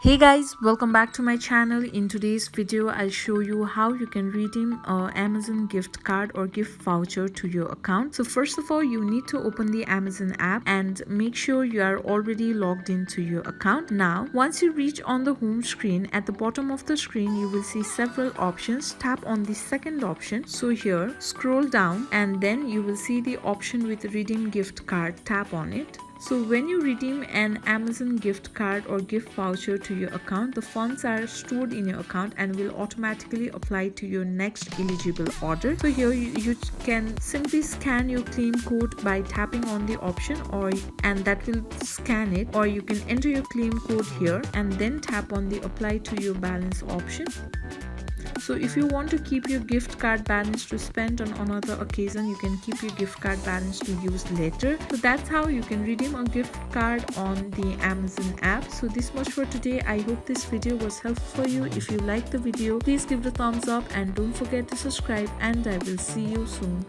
Hey guys, welcome back to my channel. In today's video I'll show you how you can redeem a Amazon gift card or gift voucher to your account. So first of all, you need to open the Amazon app and make sure you are already logged into your account. Now once you reach on the home screen, at the bottom of the screen you will see several options. Tap on the second option. So here scroll down and then you will see the option with redeem gift card. Tap on it. So when you redeem an Amazon gift card or gift voucher to your account, the funds are stored in your account and will automatically apply to your next eligible order. So here you can simply scan your claim code by tapping on the option and that will scan it, or you can enter your claim code here and then tap on the apply to your balance option. So if you want to keep your gift card balance to spend on another occasion, you can keep your gift card balance to use later. So that's how you can redeem a gift card on the Amazon app. So this much for today. I hope this video was helpful for you. If you like the video, please give it a thumbs up and don't forget to subscribe, and I will see you soon.